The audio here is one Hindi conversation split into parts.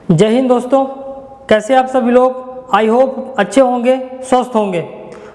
जय हिंद दोस्तों, कैसे आप सभी लोग। आई होप अच्छे होंगे, स्वस्थ होंगे।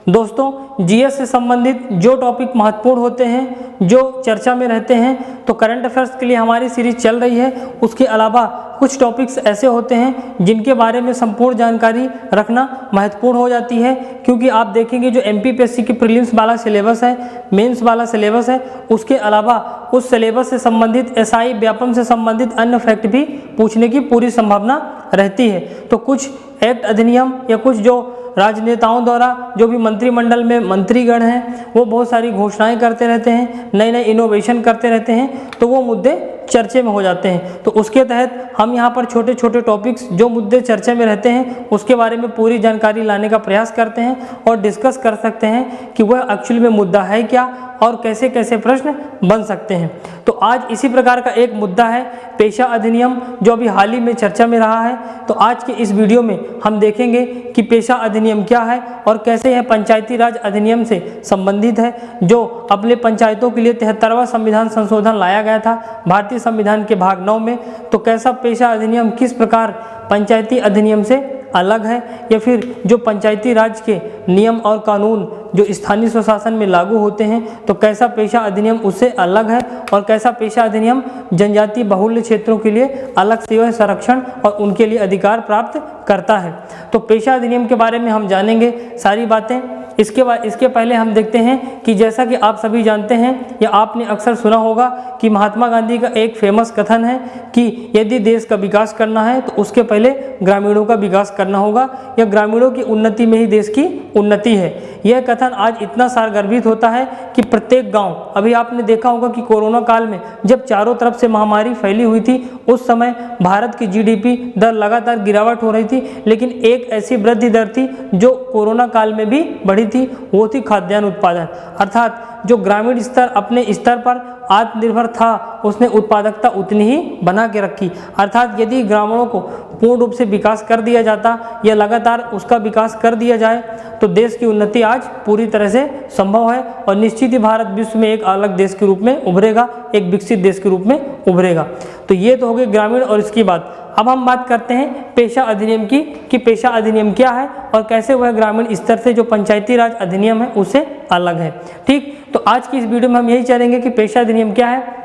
दोस्तों, जीएस से संबंधित जो टॉपिक महत्वपूर्ण होते हैं, जो चर्चा में रहते हैं, तो करंट अफेयर्स के लिए हमारी सीरीज चल रही है। उसके अलावा कुछ टॉपिक्स ऐसे होते हैं जिनके बारे में संपूर्ण जानकारी रखना महत्वपूर्ण हो जाती है, क्योंकि आप देखेंगे जो एमपीपीएससी की प्रीलिम्स वाला सिलेबस है, मेंस वाला सिलेबस है, उसके अलावा उस सिलेबस से संबंधित एसआई व्यापम से संबंधित अन्य फैक्ट भी पूछने की पूरी संभावना रहती है। तो कुछ एक्ट अधिनियम या कुछ जो राजनेताओं द्वारा जो भी मंत्रिमंडल में मंत्रीगण हैं वो बहुत सारी घोषणाएं करते रहते हैं, नए नए इनोवेशन करते रहते हैं, तो वो मुद्दे चर्चे में हो जाते हैं। तो उसके तहत हम यहाँ पर छोटे छोटे टॉपिक्स जो मुद्दे चर्चा में रहते हैं उसके बारे में पूरी जानकारी लाने का प्रयास करते हैं और डिस्कस कर सकते हैं कि वह एक्चुअली में मुद्दा है क्या और कैसे कैसे प्रश्न बन सकते हैं। तो आज इसी प्रकार का एक मुद्दा है पेशा अधिनियम, जो अभी हाल ही में चर्चा में रहा है। तो आज के इस वीडियो में हम देखेंगे कि पेशा अधिनियम क्या है और कैसे यह पंचायती राज अधिनियम से संबंधित है, जो अपने पंचायतों के लिए 73वां संविधान संशोधन लाया गया था भारतीय संविधान के भाग 9 में। तो कैसा पेशा अधिनियम किस प्रकार पंचायती अधिनियम से अलग है, या फिर जो पंचायती राज के नियम और कानून जो स्थानीय स्वशासन में लागू होते हैं, तो कैसा पेशा अधिनियम उससे अलग है और कैसा पेशा अधिनियम जनजातीय बहुल्य क्षेत्रों के लिए अलग से संरक्षण और उनके लिए अधिकार प्राप्त करता है। तो पेशा अधिनियम के बारे में हम जानेंगे सारी बातें। इसके पहले हम देखते हैं कि जैसा कि आप सभी जानते हैं या आपने अक्सर सुना होगा कि महात्मा गांधी का एक फेमस कथन है कि यदि देश का विकास करना है तो उसके पहले ग्रामीणों का विकास करना होगा, या ग्रामीणों की उन्नति में ही देश की उन्नति है। यह कथन आज इतना सारगर्भित होता है कि प्रत्येक गांव, अभी आपने देखा होगा कि कोरोना काल में जब चारों तरफ से महामारी फैली हुई थी, उस समय भारत की जीडीपी दर लगातार गिरावट हो रही थी, लेकिन एक ऐसी वृद्धि दर थी जो कोरोना काल में भी बढ़ी थी, वो थी खाद्यान्न उत्पादन। अर्थात जो ग्रामीण स्तर अपने स्तर पर आत्मनिर्भर था, उसने उत्पादकता उतनी ही बना के रखी। अर्थात यदि ग्रामीणों को पूर्ण रूप से विकास कर दिया जाता या लगातार उसका विकास कर दिया जाए तो देश की उन्नति आज पूरी तरह से संभव है और निश्चित ही भारत विश्व में एक अलग देश के रूप में उभरेगा, एक विकसित देश के रूप में उभरेगा। तो ये तो हो गए ग्रामीण और इसकी बात। अब हम बात करते हैं पेशा अधिनियम की कि पेशा अधिनियम क्या है और कैसे वह ग्रामीण स्तर से जो पंचायती राज अधिनियम है उससे अलग है। ठीक, तो आज की इस वीडियो में हम यही चलेंगे कि पेशा अधिनियम क्या है।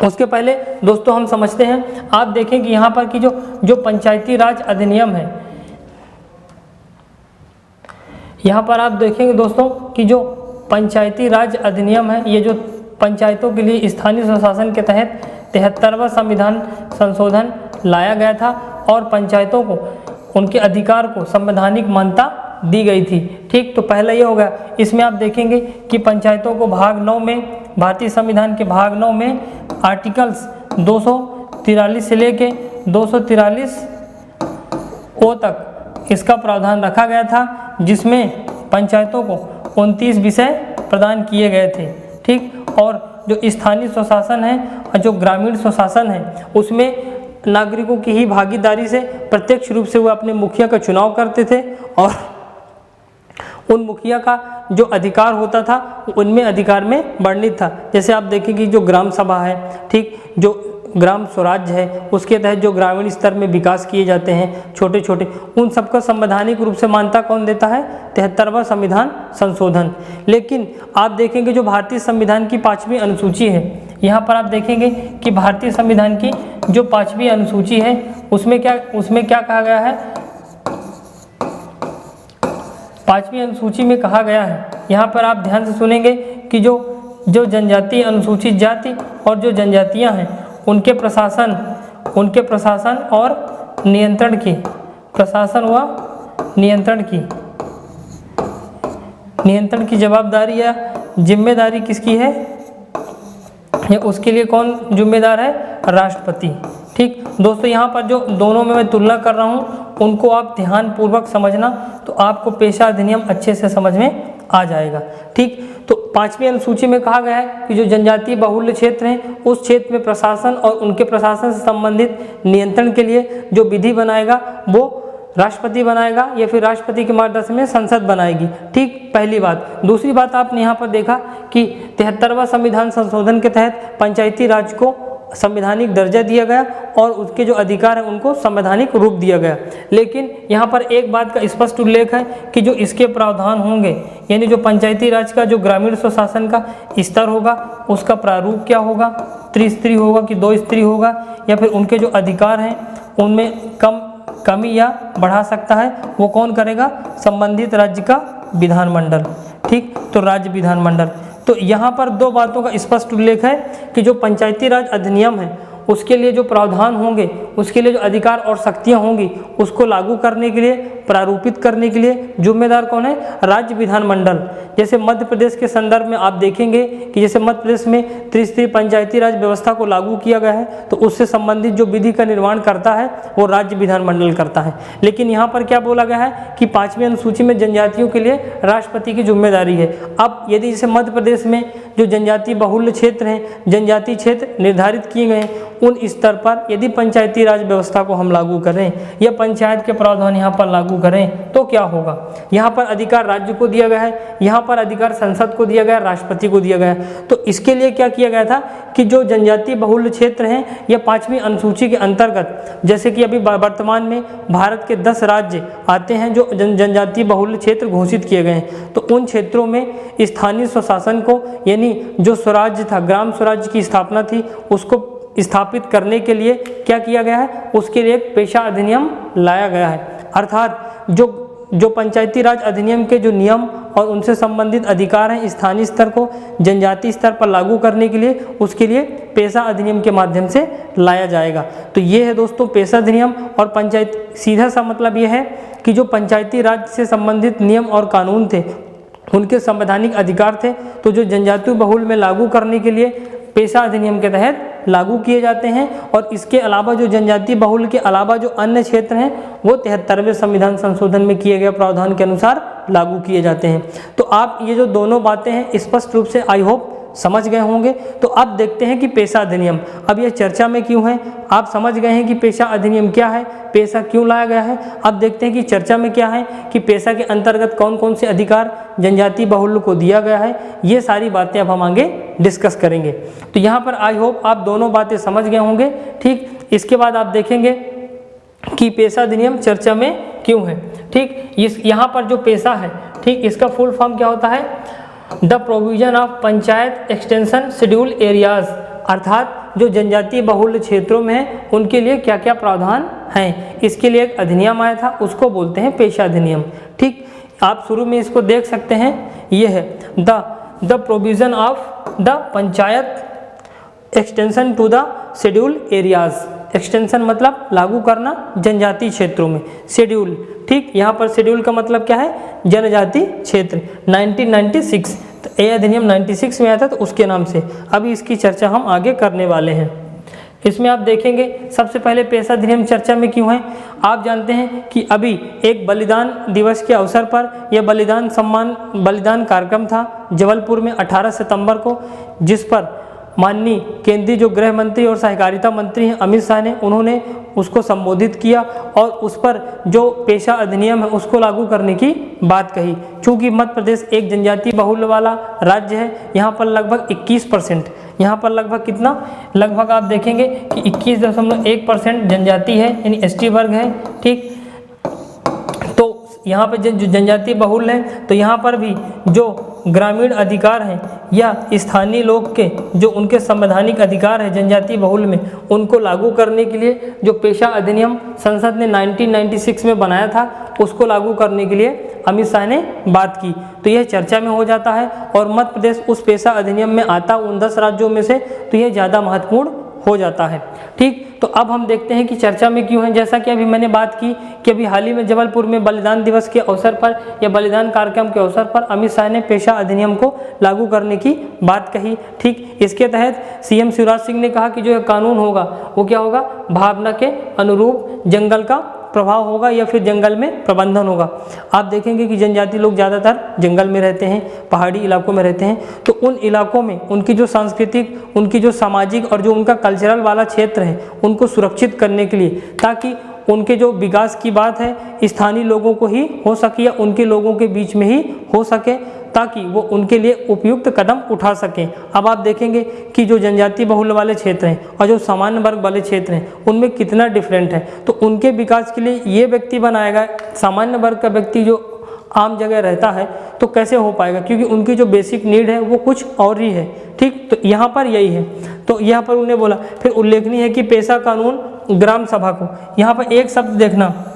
उसके पहले दोस्तों हम समझते हैं, आप देखें कि यहाँ पर की जो पंचायती राज अधिनियम है, यहाँ पर आप देखेंगे दोस्तों कि जो पंचायती राज अधिनियम है, ये जो पंचायतों के लिए स्थानीय स्वशासन के तहत 73वां संविधान संशोधन लाया गया था और पंचायतों को उनके अधिकार को संवैधानिक मान्यता दी गई थी। ठीक, तो पहला ये हो गया। इसमें आप देखेंगे कि पंचायतों को भाग 9 में, भारतीय संविधान के भाग 9 में आर्टिकल्स 243 से लेके 243 ओ तक इसका प्रावधान रखा गया था, जिसमें पंचायतों को 29 विषय प्रदान किए गए थे। ठीक, और जो स्थानीय स्वशासन है और जो ग्रामीण स्वशासन है उसमें नागरिकों की ही भागीदारी से प्रत्यक्ष रूप से वो अपने मुखिया का चुनाव करते थे और उन मुखिया का जो अधिकार होता था उनमें अधिकार में वर्णित था। जैसे आप देखेंगे जो ग्राम सभा है, ठीक, जो ग्राम स्वराज्य है, उसके तहत जो ग्रामीण स्तर में विकास किए जाते हैं छोटे छोटे, उन सबका संवैधानिक रूप से मान्यता कौन देता है? 73वां संविधान संशोधन। लेकिन आप देखेंगे जो भारतीय संविधान की 5वीं अनुसूची है, यहाँ पर आप देखेंगे कि भारतीय संविधान की जो 5वीं अनुसूची है उसमें क्या कहा गया है? 5वीं अनुसूची में कहा गया है, यहाँ पर आप ध्यान से सुनेंगे कि जो जनजातीय अनुसूचित जाति और जो जनजातियाँ हैं उनके प्रशासन और नियंत्रण की, प्रशासन व नियंत्रण की जवाबदारी या जिम्मेदारी किसकी है? या उसके लिए कौन जिम्मेदार है? राष्ट्रपति। ठीक दोस्तों, यहाँ पर जो दोनों में मैं तुलना कर रहा हूँ उनको आप ध्यानपूर्वक समझना, तो आपको पेशा अधिनियम अच्छे से समझ में आ जाएगा। ठीक, तो 5वीं अनुसूची में कहा गया है कि जो जनजातीय बहुल्य क्षेत्र हैं उस क्षेत्र में प्रशासन और उनके प्रशासन से संबंधित नियंत्रण के लिए जो विधि बनाएगा वो राष्ट्रपति बनाएगा या फिर राष्ट्रपति के मार्गदर्शन में संसद बनाएगी। ठीक, पहली बात। दूसरी बात आपने यहाँ पर देखा कि 73वां संविधान संशोधन के तहत पंचायती राज को संवैधानिक दर्जा दिया गया और उसके जो अधिकार हैं उनको संवैधानिक रूप दिया गया। लेकिन यहाँ पर एक बात का स्पष्ट उल्लेख है कि जो इसके प्रावधान होंगे, यानी जो पंचायती राज का जो ग्रामीण स्वशासन का स्तर होगा उसका प्रारूप क्या होगा, त्रिस्तरीय होगा कि 2 स्तरीय होगा, या फिर उनके जो अधिकार हैं उनमें कमी या बढ़ा सकता है, वो कौन करेगा, संबंधित राज्य का विधानमंडल। ठीक, तो राज्य विधानमंडल। तो यहाँ पर 2 बातों का स्पष्ट उल्लेख है कि जो पंचायती राज अधिनियम है उसके लिए जो प्रावधान होंगे, उसके लिए जो अधिकार और शक्तियाँ होंगी, उसको लागू करने के लिए, प्रारूपित करने के लिए जिम्मेदार कौन है, राज्य विधानमंडल। जैसे मध्य प्रदेश के संदर्भ में आप देखेंगे कि जैसे मध्य प्रदेश में त्रिस्तरीय पंचायती राज व्यवस्था को लागू किया गया है, तो उससे संबंधित जो विधि का निर्माण करता है वो राज्य विधानमंडल करता है। लेकिन यहाँ पर क्या बोला गया है कि 5वीं अनुसूची में जनजातियों के लिए राष्ट्रपति की जिम्मेदारी है। अब यदि जैसे मध्य प्रदेश में जो जनजातीय बहुल्य क्षेत्र हैं, जनजातीय क्षेत्र निर्धारित किए गए हैं, उन स्तर पर यदि पंचायती राज व्यवस्था को हम लागू करें या पंचायत के प्रावधान यहाँ पर लागू करें तो क्या होगा, यहाँ पर अधिकार राज्य को दिया गया है, यहाँ पर अधिकार संसद को दिया गया, राष्ट्रपति को दिया गया है। तो इसके लिए क्या किया गया था कि जो जनजातीय बहुल्य क्षेत्र हैं या 5वीं अनुसूची के अंतर्गत, जैसे कि अभी वर्तमान में भारत के 10 राज्य आते हैं जो जनजातीय बहुल्य क्षेत्र घोषित किए गए हैं, तो उन क्षेत्रों में स्थानीय स्वशासन को, यानी जो स्वराज्य था, ग्राम स्वराज्य की स्थापना थी, उसको स्थापित करने के लिए क्या किया गया है, उसके लिए एक पेशा अधिनियम लाया गया है। अर्थात जो पंचायती राज अधिनियम के जो नियम और उनसे संबंधित अधिकार हैं स्थानीय स्तर को जनजातीय स्तर पर लागू करने के लिए, उसके लिए पेशा अधिनियम के माध्यम से लाया जाएगा। तो ये है दोस्तों पेशा अधिनियम। और पंचायत, सीधा सा मतलब ये है कि जो पंचायती राज से संबंधित नियम और कानून थे, उनके संवैधानिक अधिकार थे, तो जो जनजातीय बहुल में लागू करने के लिए पेशा अधिनियम के तहत लागू किए जाते हैं। और इसके अलावा जो जनजातीय बहुल के अलावा जो अन्य क्षेत्र हैं वो 73वें संविधान संशोधन में किए गए प्रावधान के अनुसार लागू किए जाते हैं। तो आप ये जो दोनों बातें हैं स्पष्ट रूप से आई होप समझ गए होंगे। तो अब देखते हैं कि पेशा अधिनियम अब ये चर्चा में क्यों है। आप समझ गए हैं कि पेशा अधिनियम क्या है, पेशा क्यों लाया गया है। अब देखते हैं कि चर्चा में क्या है कि पेशा के अंतर्गत कौन कौन से अधिकार जनजातीय बहुल्य को दिया गया है। ये सारी बातें अब हम आगे डिस्कस करेंगे। तो यहाँ पर आई होप आप दोनों बातें समझ गए होंगे। ठीक, इसके बाद आप देखेंगे कि पेशा अधिनियम चर्चा में क्यों है। ठीक, इस यहाँ पर जो पेशा है, ठीक, इसका फुल फॉर्म क्या होता है, the provision of panchayat extension schedule areas, अर्थात जो जनजातीय बहुल्य क्षेत्रों में है उनके लिए क्या क्या प्रावधान हैं, इसके लिए एक अधिनियम आया था, उसको बोलते हैं पेशा अधिनियम। ठीक, आप शुरू में इसको देख सकते हैं, ये है the provision of the panchayat extension to the scheduled areas. Extension मतलब लागू करना जनजातीय क्षेत्रों में, शेड्यूल, ठीक, यहाँ पर शेड्यूल का मतलब क्या है, जनजातीय क्षेत्र। 1996, तो ये अधिनियम 96 में आया था, तो उसके नाम से अभी इसकी चर्चा हम आगे करने वाले हैं। इसमें आप देखेंगे सबसे पहले पेशा अधिनियम चर्चा में क्यों है। आप जानते हैं कि अभी एक बलिदान दिवस के अवसर पर यह बलिदान सम्मान बलिदान कार्यक्रम था जबलपुर में 18 सितंबर को, जिस पर माननीय केंद्रीय जो गृह मंत्री और सहकारिता मंत्री हैं अमित शाह ने, उन्होंने उसको संबोधित किया और उस पर जो पेशा अधिनियम है उसको लागू करने की बात कही। चूँकि मध्य प्रदेश एक जनजातीय बहुल्य वाला राज्य है, यहाँ पर लगभग 21%, यहाँ पर लगभग कितना, लगभग आप देखेंगे कि 21.1% जनजाति है, यानी एसटी वर्ग है। ठीक, तो यहाँ पर जो जनजातीय बहुल्य है, तो यहाँ पर भी जो ग्रामीण अधिकार हैं या स्थानीय लोग के जो उनके संवैधानिक अधिकार है जनजातीय बहुल्य में, उनको लागू करने के लिए जो पेशा अधिनियम संसद ने 1996 में बनाया था, उसको लागू करने के लिए अमित शाह ने बात की। तो यह चर्चा में हो जाता है और मध्य प्रदेश उस पेशा अधिनियम में आता उन 10 राज्यों में से, तो यह ज़्यादा महत्वपूर्ण हो जाता है। ठीक, तो अब हम देखते हैं कि चर्चा में क्यों है। जैसा कि अभी मैंने बात की कि अभी हाल ही में जबलपुर में बलिदान दिवस के अवसर पर या बलिदान कार्यक्रम के अवसर पर अमित शाह ने पेशा अधिनियम को लागू करने की बात कही। ठीक, इसके तहत सीएम शिवराज सिंह ने कहा कि जो कानून होगा वो क्या होगा, भावना के अनुरूप जंगल का प्रभाव होगा या फिर जंगल में प्रबंधन होगा। आप देखेंगे कि जनजाति लोग ज़्यादातर जंगल में रहते हैं, पहाड़ी इलाकों में रहते हैं, तो उन इलाकों में उनकी जो सांस्कृतिक, उनकी जो सामाजिक और जो उनका कल्चरल वाला क्षेत्र है, उनको सुरक्षित करने के लिए, ताकि उनके जो विकास की बात है स्थानीय लोगों को ही हो सके या उनके लोगों के बीच में ही हो सके, ताकि वो उनके लिए उपयुक्त कदम उठा सकें। अब आप देखेंगे कि जो जनजातीय बहुल वाले क्षेत्र हैं और जो सामान्य वर्ग वाले क्षेत्र हैं उनमें कितना डिफरेंट है। तो उनके विकास के लिए ये व्यक्ति बनाएगा, सामान्य वर्ग का व्यक्ति जो आम जगह रहता है तो कैसे हो पाएगा, क्योंकि उनकी जो बेसिक नीड है वो कुछ और ही है। ठीक, तो यहाँ पर यही है। तो यहाँ पर उन्हें बोला, फिर उल्लेखनीय है कि पेशा कानून ग्राम सभा को, यहाँ पर एक शब्द देखना,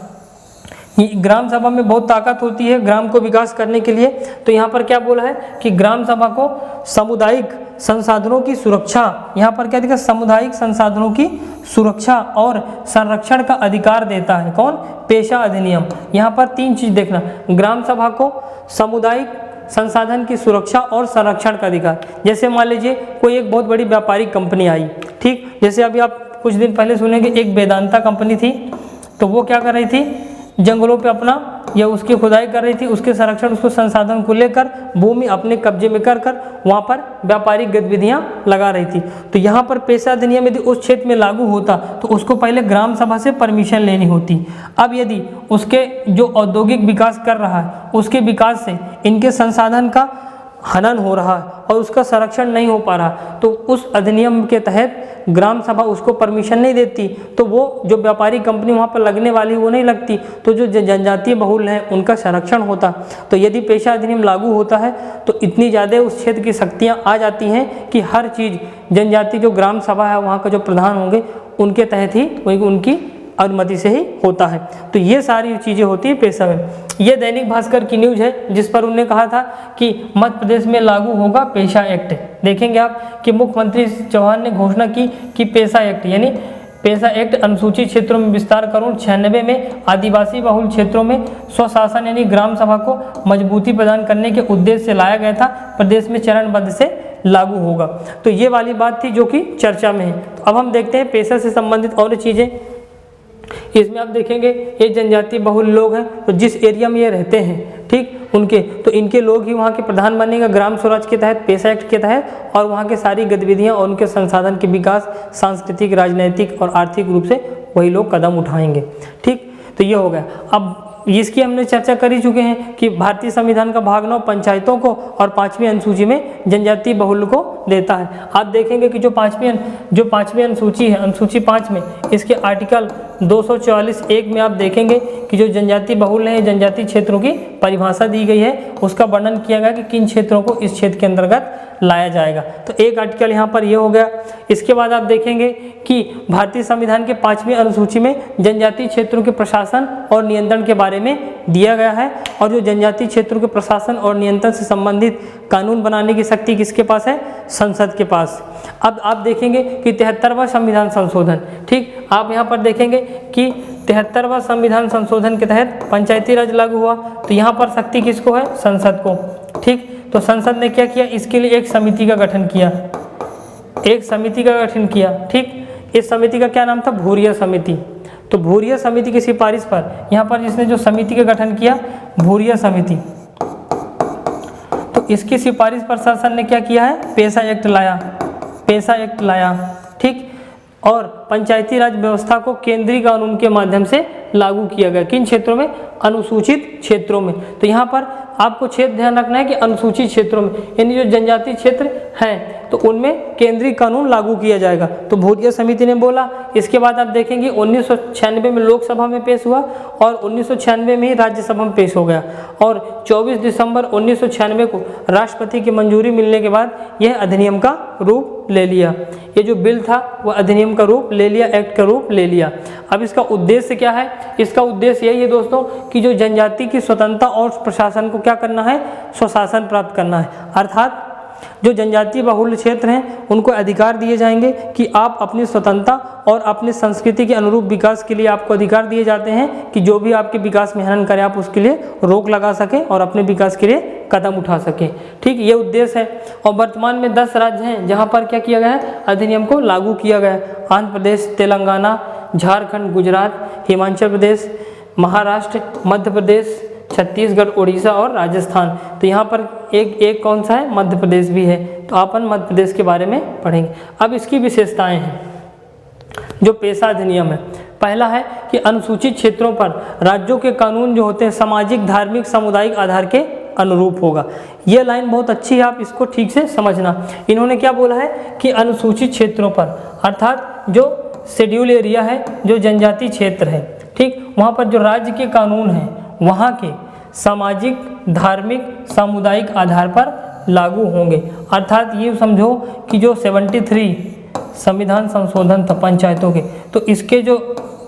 ग्राम सभा में बहुत ताकत होती है ग्राम को विकास करने के लिए। तो यहाँ पर क्या बोला है कि ग्राम सभा को सामुदायिक संसाधनों की सुरक्षा, यहाँ पर क्या दिखा, सामुदायिक संसाधनों की सुरक्षा और संरक्षण का अधिकार देता है। कौन? पेशा अधिनियम। यहाँ पर 3 चीज देखना, ग्राम सभा को सामुदायिक संसाधन की सुरक्षा और संरक्षण का अधिकार। जैसे मान लीजिए कोई एक बहुत बड़ी व्यापारिक कंपनी आई, ठीक, जैसे अभी आप कुछ दिन पहले सुनेंगे एक वेदांता कंपनी थी, तो वो क्या कर रही थी, जंगलों पे अपना या उसकी खुदाई कर रही थी, उसके संरक्षण, उसको संसाधन को लेकर भूमि अपने कब्जे में कर वहाँ पर व्यापारिक गतिविधियाँ लगा रही थी। तो यहाँ पर पेशा अधिनियम यदि उस क्षेत्र में लागू होता तो उसको पहले ग्राम सभा से परमिशन लेनी होती। अब यदि उसके जो औद्योगिक विकास कर रहा है उसके विकास से इनके संसाधन का हनन हो रहा है और उसका संरक्षण नहीं हो पा रहा, तो उस अधिनियम के तहत ग्राम सभा उसको परमिशन नहीं देती, तो वो जो व्यापारी कंपनी वहाँ पर लगने वाली वो नहीं लगती, तो जो जनजातीय बहुल हैं उनका संरक्षण होता। तो यदि पेशा अधिनियम लागू होता है तो इतनी ज़्यादा उस क्षेत्र की शक्तियाँ आ जाती हैं कि हर चीज़ जनजातीय जो ग्राम सभा है वहाँ का जो प्रधान होंगे उनके तहत ही उनकी अनुमति से ही होता है। तो ये सारी चीज़ें होती है पेशा में। ये दैनिक भास्कर की न्यूज़ है जिस पर उन्होंने कहा था कि मध्य प्रदेश में लागू होगा पेशा एक्ट। देखेंगे आप कि मुख्यमंत्री चौहान ने घोषणा की कि पेशा एक्ट यानी पेशा एक्ट अनुसूचित क्षेत्रों में विस्तार कानून 96 में आदिवासी बहुल क्षेत्रों में स्वशासन यानी ग्राम सभा को मजबूती प्रदान करने के उद्देश्य से लाया गया था, प्रदेश में चरणबद्ध से लागू होगा। तो ये वाली बात थी जो कि चर्चा में है। तो अब हम देखते हैं पेशा से संबंधित और चीज़ें। इसमें आप देखेंगे ये जनजातीय बहुल लोग हैं, तो जिस एरिया में ये रहते हैं, ठीक, उनके तो इनके लोग ही वहाँ के प्रधान बनेगा ग्राम स्वराज के तहत, पेशा एक्ट के तहत, और वहाँ के सारी गतिविधियाँ और उनके संसाधन के विकास सांस्कृतिक, राजनीतिक और आर्थिक रूप से वही लोग कदम उठाएंगे। ठीक, तो ये हो गया। अब इसकी हमने चर्चा कर ही चुके हैं कि भारतीय संविधान का भाग 9 पंचायतों को और 5वीं अनुसूची में जनजातीय बहुल को देता है। आप देखेंगे कि जो पाँचवीं अनुसूची है, अनुसूची 5 में इसके आर्टिकल 244(1) में आप देखेंगे कि जो जनजातीय बहुल है, जनजातीय क्षेत्रों की परिभाषा दी गई है, उसका वर्णन किया गया कि किन क्षेत्रों को इस क्षेत्र के अंतर्गत लाया जाएगा। तो एक आर्टिकल यहाँ पर ये हो गया। इसके बाद आप देखेंगे कि भारतीय संविधान के 5वीं अनुसूची में जनजातीय क्षेत्रों के प्रशासन और नियंत्रण के बारे में दिया गया है, और जो जनजातीय क्षेत्रों के प्रशासन और नियंत्रण से संबंधित कानून बनाने की शक्ति किसके पास है? संसद के पास। अब आप देखेंगे कि 73वां संविधान संशोधन, ठीक, आप यहाँ पर देखेंगे कि 73वां संविधान संशोधन के तहत पंचायती राज लागू हुआ। तो यहाँ पर शक्ति किसको है? संसद को। ठीक, तो संसद ने क्या किया? इसके लिए एक समिति का गठन किया, ठीक। इस समिति का क्या नाम था? भूरिया समिति। तो भूरिया समिति की सिफारिश पर यहाँ पर जिसने जो समिति का गठन किया, भूरिया समिति, तो इसकी सिफारिश पर शासन ने क्या किया है? पेशा एक्ट लाया, ठीक। और पंचायती राज व्यवस्था को केंद्रीय कानून के माध्यम से लागू किया गया। किन क्षेत्रों में? अनुसूचित क्षेत्रों में। तो यहाँ पर आपको क्षेत्र ध्यान रखना है कि अनुसूचित क्षेत्रों में, यानी जो जनजातीय क्षेत्र हैं तो उनमें केंद्रीय कानून लागू किया जाएगा। तो भूरिया समिति ने बोला। इसके बाद आप देखेंगे 1996 में लोकसभा में पेश हुआ और 1996 में ही राज्यसभा में पेश हो गया, और 24 दिसंबर 1996 को राष्ट्रपति की मंजूरी मिलने के बाद यह अधिनियम का रूप ले लिया। ये जो बिल था वह अधिनियम का रूप ले लिया, एक्ट का रूप ले लिया। अब इसका उद्देश्य क्या है? इसका उद्देश्य यही है दोस्तों कि जो जनजाति की स्वतंत्रता और प्रशासन को क्या करना है? स्वशासन प्राप्त करना है। अर्थात जो जनजातीय बहुल क्षेत्र हैं उनको अधिकार दिए जाएंगे कि आप अपनी स्वतंत्रता और अपनी संस्कृति के अनुरूप विकास के लिए आपको अधिकार दिए जाते हैं कि जो भी आपके विकास में हनन करे आप उसके लिए रोक लगा सकें और अपने विकास के लिए कदम उठा सकें। ठीक, ये उद्देश्य है। और वर्तमान में 10 राज्य हैं जहां पर क्या किया गया है? अधिनियम को लागू किया गया है। आंध्र प्रदेश, तेलंगाना, झारखंड, गुजरात, हिमाचल प्रदेश, महाराष्ट्र, मध्य प्रदेश, छत्तीसगढ़, उड़ीसा और राजस्थान। तो यहाँ पर एक कौन सा है? मध्य प्रदेश भी है। तो अपन मध्य प्रदेश के बारे में पढ़ेंगे। अब इसकी विशेषताएं हैं जो पेशा अधिनियम है। पहला है कि अनुसूचित क्षेत्रों पर राज्यों के कानून जो होते हैं सामाजिक, धार्मिक, सामुदायिक आधार के अनुरूप होगा। ये लाइन बहुत अच्छी है, आप इसको ठीक से समझना। इन्होंने क्या बोला है कि अनुसूचित क्षेत्रों पर, अर्थात जो शेड्यूल एरिया है, जो जनजाति क्षेत्र है, ठीक, वहाँ पर जो राज्य के कानून हैं वहाँ के सामाजिक, धार्मिक, सामुदायिक आधार पर लागू होंगे। अर्थात ये समझो कि जो 73 संविधान संशोधन था पंचायतों के, तो इसके जो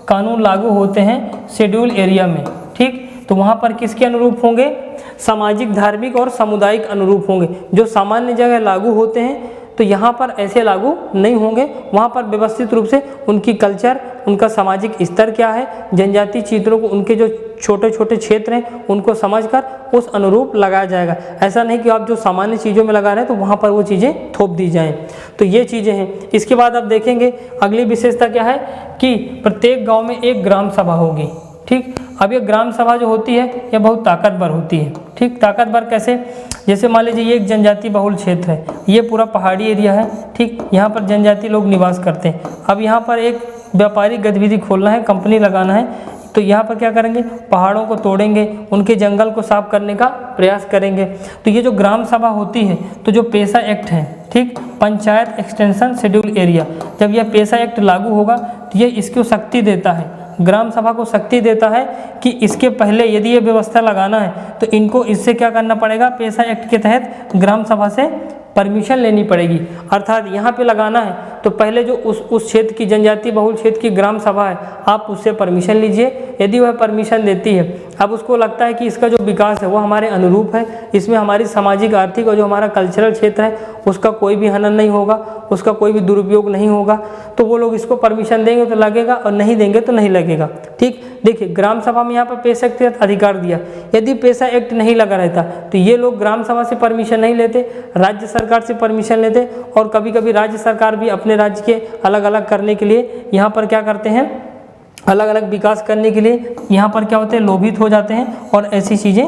कानून लागू होते हैं शेड्यूल एरिया में, ठीक, तो वहाँ पर किसके अनुरूप होंगे? सामाजिक, धार्मिक और सामुदायिक अनुरूप होंगे। जो सामान्य जगह लागू होते हैं तो यहाँ पर ऐसे लागू नहीं होंगे। वहाँ पर व्यवस्थित रूप से उनकी कल्चर, उनका सामाजिक स्तर क्या है, जनजाति क्षेत्रों को, उनके जो छोटे छोटे क्षेत्र हैं उनको समझकर उस अनुरूप लगाया जाएगा। ऐसा नहीं कि आप जो सामान्य चीज़ों में लगा रहे हैं तो वहाँ पर वो चीज़ें थोप दी जाएं। तो ये चीज़ें हैं। इसके बाद आप देखेंगे अगली विशेषता क्या है कि प्रत्येक गाँव में एक ग्राम सभा होगी, ठीक। अब ये ग्राम सभा जो होती है ये बहुत ताकतवर होती है, ठीक। ताकतवर कैसे? जैसे मान लीजिए ये एक जनजाति बहुल क्षेत्र है, ये पूरा पहाड़ी एरिया है, ठीक, यहाँ पर जनजाति लोग निवास करते हैं। अब यहाँ पर एक व्यापारिक गतिविधि खोलना है, कंपनी लगाना है, तो यहाँ पर क्या करेंगे? पहाड़ों को तोड़ेंगे, उनके जंगल को साफ करने का प्रयास करेंगे। तो ये जो ग्राम सभा होती है, तो जो पेशा एक्ट है, ठीक, पंचायत एक्सटेंशन शेड्यूल एरिया, जब यह पेशा एक्ट लागू होगा तो ये इसको शक्ति देता है, ग्राम सभा को शक्ति देता है कि इसके पहले यदि ये व्यवस्था लगाना है तो इनको इससे क्या करना पड़ेगा? पेशा एक्ट के तहत ग्राम सभा से परमिशन लेनी पड़ेगी। अर्थात यहाँ पे लगाना है तो पहले जो उस क्षेत्र की, जनजाति बहुल क्षेत्र की ग्राम सभा है, आप उससे परमिशन लीजिए। यदि वह परमिशन देती है, अब उसको लगता है कि इसका जो विकास है वो हमारे अनुरूप है, इसमें हमारी सामाजिक, आर्थिक और जो हमारा कल्चरल क्षेत्र है उसका कोई भी हनन नहीं होगा, उसका कोई भी दुरुपयोग नहीं होगा, तो वो लोग इसको परमिशन देंगे तो लगेगा और नहीं देंगे तो नहीं लगेगा, ठीक। देखिए ग्राम सभा में यहाँ पर पेशा एक्ट के तहत अधिकार दिया। यदि पेशा एक्ट नहीं लगा रहता तो ये लोग ग्राम सभा से परमिशन नहीं लेते, राज्य सरकार से परमिशन लेते, और कभी कभी राज्य सरकार भी अपने राज्य के अलग अलग करने के लिए यहाँ पर क्या करते हैं, अलग अलग विकास करने के लिए यहाँ पर क्या होते हैं, लोभित हो जाते हैं और ऐसी चीज़ें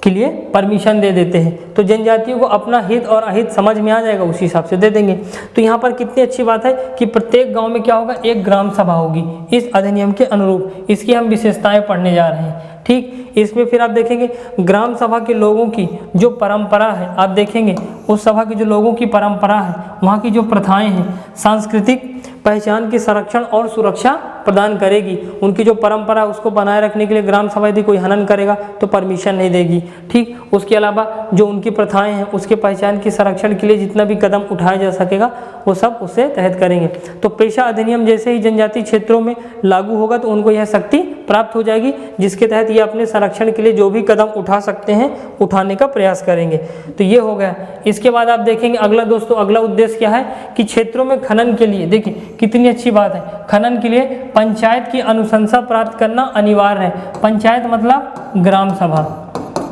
के लिए परमिशन दे देते हैं। तो जनजातियों को अपना हित और अहित समझ में आ जाएगा, उसी हिसाब से दे देंगे। तो यहाँ पर कितनी अच्छी बात है कि प्रत्येक गांव में क्या होगा? एक ग्राम सभा होगी इस अधिनियम के अनुरूप। इसकी हम विशेषताएं पढ़ने जा रहे हैं, ठीक। इसमें फिर आप देखेंगे ग्राम सभा के लोगों की जो परंपरा है, आप देखेंगे उस सभा की जो लोगों की परंपरा है, वहाँ की जो प्रथाएं हैं, सांस्कृतिक पहचान की संरक्षण और सुरक्षा प्रदान करेगी। उनकी जो परंपरा है उसको बनाए रखने के लिए ग्राम सभा यदि कोई हनन करेगा तो परमिशन नहीं देगी, ठीक। उसके अलावा जो उनकी प्रथाएं हैं उसके पहचान की संरक्षण के लिए जितना भी कदम उठाया जा सकेगा वो सब उससे तहत करेंगे। तो पेशा अधिनियम जैसे ही जनजाति क्षेत्रों में लागू होगा तो उनको यह शक्ति प्राप्त हो जाएगी, जिसके तहत ये अपने संरक्षण के लिए जो भी कदम उठा सकते हैं उठाने का प्रयास करेंगे। तो ये हो गया। इसके बाद आप देखेंगे अगला, दोस्तों अगला उद्देश्य क्या है कि क्षेत्रों में खनन के लिए, देखिए कितनी अच्छी बात है, खनन के लिए पंचायत की अनुशंसा प्राप्त करना अनिवार्य है। पंचायत मतलब ग्राम सभा,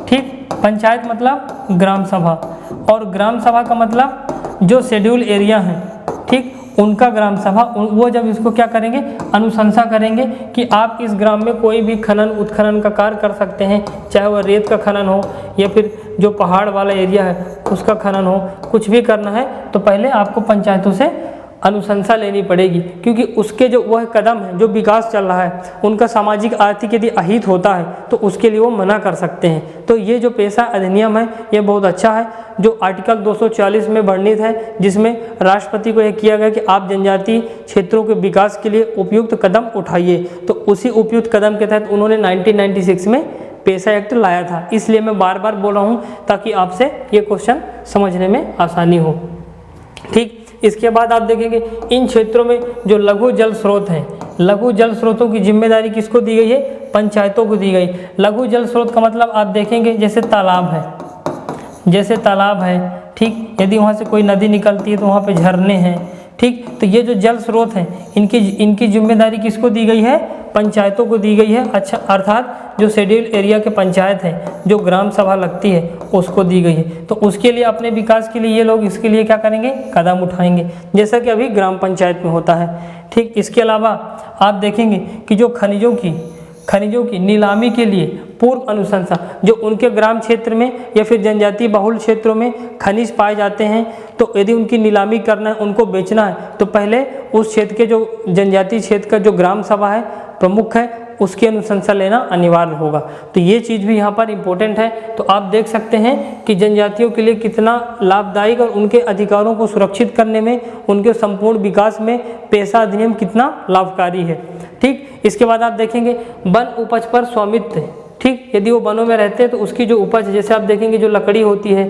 ठीक, पंचायत मतलब ग्राम सभा, और ग्राम सभा का मतलब जो शेड्यूल एरिया है, ठीक, उनका ग्राम सभा, वो जब इसको क्या करेंगे, अनुशंसा करेंगे कि आप इस ग्राम में कोई भी खनन उत्खनन का कार्य कर सकते हैं, चाहे वह रेत का खनन हो या फिर जो पहाड़ वाला एरिया है उसका खनन हो, कुछ भी करना है तो पहले आपको पंचायतों से अनुशंसा लेनी पड़ेगी, क्योंकि उसके जो वह कदम है, जो विकास चल रहा है, उनका सामाजिक आर्थिक यदि अहित होता है तो उसके लिए वो मना कर सकते हैं। तो ये जो पेशा अधिनियम है ये बहुत अच्छा है, जो आर्टिकल 240 में वर्णित है, जिसमें राष्ट्रपति को यह किया गया कि आप जनजाति क्षेत्रों के विकास के लिए उपयुक्त कदम उठाइए। तो उसी उपयुक्त कदम के तहत उन्होंने 1996 में पेशा एक्ट लाया था। इसलिए मैं बार बार बोल रहा हूँ ताकि आपसे ये क्वेश्चन समझने में आसानी हो, ठीक। इसके बाद आप देखेंगे इन क्षेत्रों में जो लघु जल स्रोत हैं, लघु जल स्रोतों की जिम्मेदारी किसको दी गई है? पंचायतों को दी गई। लघु जल स्रोत का मतलब आप देखेंगे जैसे तालाब है, जैसे तालाब है, ठीक, यदि वहाँ से कोई नदी निकलती है तो वहाँ पे झरने हैं, ठीक। तो ये जो जल स्रोत हैं इनकी जिम्मेदारी किसको दी गई है? पंचायतों को दी गई है। अच्छा, अर्थात जो शेड्यूल एरिया के पंचायत है, जो ग्राम सभा लगती है उसको दी गई है। तो उसके लिए अपने विकास के लिए ये लोग इसके लिए क्या करेंगे? कदम उठाएंगे, जैसा कि अभी ग्राम पंचायत में होता है, ठीक। इसके अलावा आप देखेंगे कि जो खनिजों की नीलामी के लिए पूर्व अनुशंसा, जो उनके ग्राम क्षेत्र में या फिर जनजाति बहुल क्षेत्रों में खनिज पाए जाते हैं, तो यदि उनकी नीलामी करना है, उनको बेचना है, तो पहले उस क्षेत्र के जो जनजाति क्षेत्र का जो ग्राम सभा है, प्रमुख है, उसकी अनुशंसा लेना अनिवार्य होगा। तो ये चीज़ भी यहाँ पर इम्पोर्टेंट है। तो आप देख सकते हैं कि जनजातियों के लिए कितना लाभदायक और उनके अधिकारों को सुरक्षित करने में, उनके संपूर्ण विकास में पेशा अधिनियम कितना लाभकारी है। ठीक, इसके बाद आप देखेंगे वन उपज पर स्वामित्व। ठीक, यदि वो वनों में रहते हैं तो उसकी जो उपज, जैसे आप देखेंगे जो लकड़ी होती है,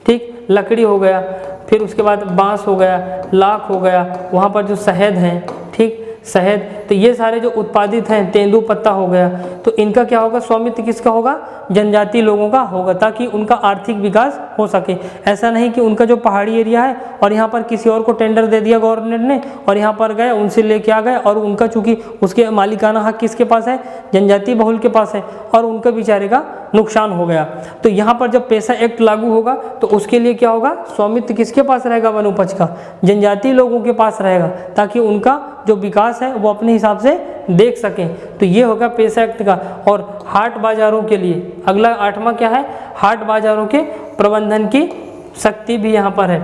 ठीक, लकड़ी हो गया, फिर उसके बाद बांस हो गया, लाख हो गया, वहाँ पर जो शहद हैं, ठीक, शहद, तो ये सारे जो उत्पादित हैं, तेंदू पत्ता हो गया, तो इनका क्या होगा, स्वामित्व किसका होगा, जनजातीय लोगों का होगा, ताकि उनका आर्थिक विकास हो सके। ऐसा नहीं कि उनका जो पहाड़ी एरिया है और यहाँ पर किसी और को टेंडर दे दिया गवर्नमेंट ने और यहाँ पर गए, उनसे लेके आ गए और उनका चूंकि उसके मालिकाना हक किसके पास है, जनजातीय बहुल के पास है, और उनका बेचारे का नुकसान हो गया। तो यहाँ पर जब पेशा एक्ट लागू होगा तो उसके लिए क्या होगा, स्वामित्व किसके पास रहेगा, वन उपज का जनजातीय लोगों के पास रहेगा, ताकि उनका जो विकास है वो अपने हिसाब से देख सकें। तो ये होगा पेशा एक्ट का। और हाट बाजारों के लिए अगला 8वां क्या है, हाट बाजारों के प्रबंधन की शक्ति भी यहाँ पर है।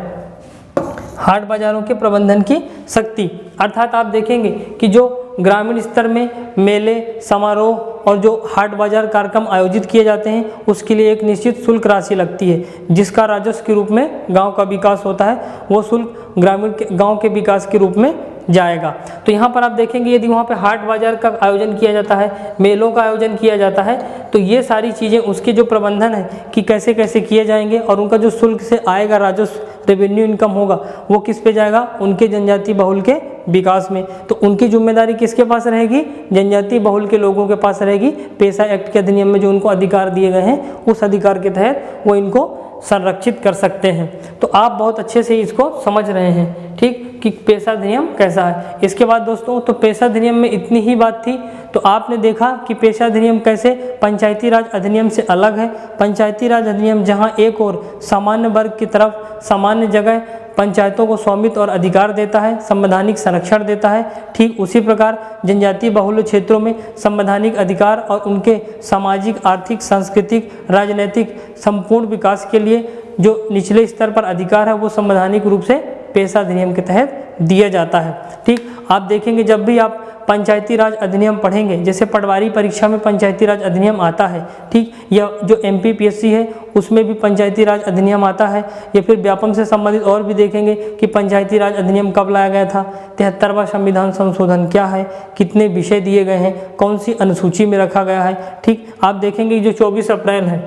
हाट बाजारों के प्रबंधन की शक्ति अर्थात आप देखेंगे कि जो ग्रामीण स्तर में मेले, समारोह और जो हाट बाजार कार्यक्रम आयोजित किए जाते हैं उसके लिए एक निश्चित शुल्क राशि लगती है, जिसका राजस्व के रूप में गांव का विकास होता है। वो शुल्क ग्रामीण के गांव के विकास के रूप में जाएगा। तो यहाँ पर आप देखेंगे यदि वहाँ पे हाट बाजार का आयोजन किया जाता है, मेलों का आयोजन किया जाता है, तो ये सारी चीज़ें उसके जो प्रबंधन है कि कैसे कैसे किए जाएंगे और उनका जो शुल्क से आएगा राजस्व, रेवेन्यू इनकम होगा, वो किस पे जाएगा, उनके जनजाति बहुल के विकास में। तो उनकी जिम्मेदारी किसके पास रहेगी, जनजाति बहुल के लोगों के पास रहेगी। पेशा एक्ट के अधिनियम में जो उनको अधिकार दिए गए हैं उस अधिकार के तहत वो इनको संरक्षित कर सकते हैं। तो आप बहुत अच्छे से इसको समझ रहे हैं, ठीक, कि पेशा अधिनियम कैसा है। इसके बाद दोस्तों तो पेशा अधिनियम में इतनी ही बात थी। तो आपने देखा कि पेशा अधिनियम कैसे पंचायती राज अधिनियम से अलग है। पंचायती राज अधिनियम जहां एक और सामान्य वर्ग की तरफ सामान्य जगह पंचायतों को स्वामित्व और अधिकार देता है, संवैधानिक संरक्षण देता है, ठीक उसी प्रकार जनजातीय बहुल क्षेत्रों में संवैधानिक अधिकार और उनके सामाजिक, आर्थिक, सांस्कृतिक, राजनीतिक संपूर्ण विकास के लिए जो निचले स्तर पर अधिकार है वो संवैधानिक रूप से पेशा अधिनियम के तहत दिया जाता है। ठीक, आप देखेंगे जब भी आप पंचायती राज अधिनियम पढ़ेंगे, जैसे पटवारी परीक्षा में पंचायती राज अधिनियम आता है, ठीक, या जो MPPSC है उसमें भी पंचायती राज अधिनियम आता है, या फिर व्यापम से संबंधित और भी देखेंगे कि पंचायती राज अधिनियम कब लाया गया था, 73वां संविधान संशोधन क्या है, कितने विषय दिए गए हैं, कौन सी अनुसूची में रखा गया है। ठीक, आप देखेंगे जो 24 अप्रैल है,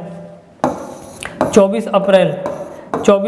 24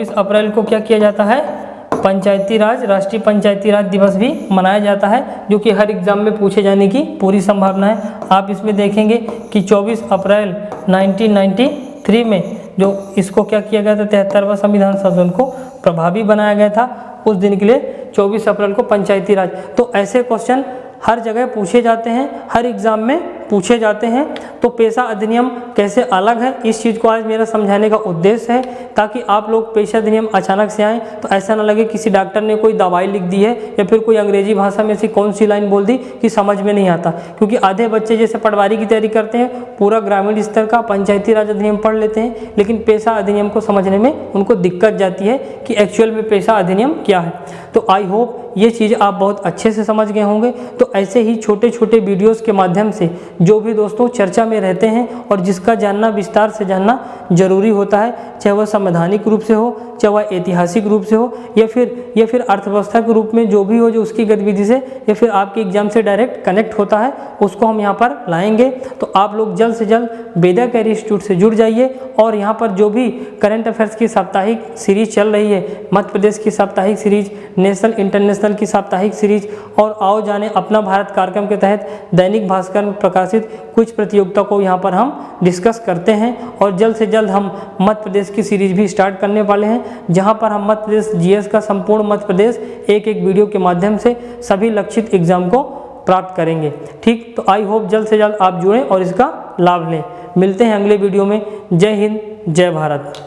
अप्रैल को क्या किया जाता है, पंचायती राज, राष्ट्रीय पंचायती राज दिवस भी मनाया जाता है, जो कि हर एग्जाम में पूछे जाने की पूरी संभावना है। आप इसमें देखेंगे कि 24 अप्रैल 1993 में जो इसको क्या किया गया था, 73वां संविधान संशोधन को प्रभावी बनाया गया था। उस दिन के लिए 24 अप्रैल को पंचायती राज। तो ऐसे क्वेश्चन हर जगह पूछे जाते हैं, हर एग्जाम में पूछे जाते हैं। तो पेशा अधिनियम कैसे अलग है, इस चीज़ को आज मेरा समझाने का उद्देश्य है, ताकि आप लोग पेशा अधिनियम अचानक से आएँ तो ऐसा ना लगे किसी डॉक्टर ने कोई दवाई लिख दी है या फिर कोई अंग्रेजी भाषा में से कौन सी लाइन बोल दी कि समझ में नहीं आता। क्योंकि आधे बच्चे जैसे पटवारी की तैयारी करते हैं पूरा ग्रामीण स्तर का पंचायती राज अधिनियम पढ़ लेते हैं, लेकिन पेशा अधिनियम को समझने में उनको दिक्कत जाती है कि एक्चुअल में पेशा अधिनियम क्या है। तो आई होप ये चीज़ आप बहुत अच्छे से समझ गए होंगे। तो ऐसे ही छोटे छोटे वीडियोस के माध्यम से जो भी दोस्तों चर्चा में रहते हैं और जिसका जानना, विस्तार से जानना जरूरी होता है, चाहे वह संवैधानिक रूप से हो, चाहे वह ऐतिहासिक रूप से हो, या फिर अर्थव्यवस्था के रूप में जो भी हो, जो उसकी गतिविधि से या फिर आपके एग्जाम से डायरेक्ट कनेक्ट होता है, उसको हम यहाँ पर लाएंगे। तो आप लोग जल्द से जल्द वेदा कैरियर इंस्टीट्यूट से जुड़ जाइए और यहाँ पर जो भी करंट अफेयर्स की साप्ताहिक सीरीज चल रही है, मध्य प्रदेश की साप्ताहिक सीरीज, नेशनल इंटरनेशनल की साप्ताहिक सीरीज और आओ जाने अपना भारत कार्यक्रम के तहत दैनिक भास्कर में प्रकाशित कुछ प्रतियोगिता को यहाँ पर हम डिस्कस करते हैं। और जल्द से जल्द हम मध्य प्रदेश की सीरीज भी स्टार्ट करने वाले हैं, जहाँ पर हम मध्य प्रदेश GS का संपूर्ण मध्य प्रदेश एक एक वीडियो के माध्यम से सभी लक्षित एग्जाम को प्राप्त करेंगे। ठीक, तो आई होप जल्द से जल्द आप जुड़ें और इसका लाभ लें। मिलते हैं अगले वीडियो में। जय हिंद, जय भारत।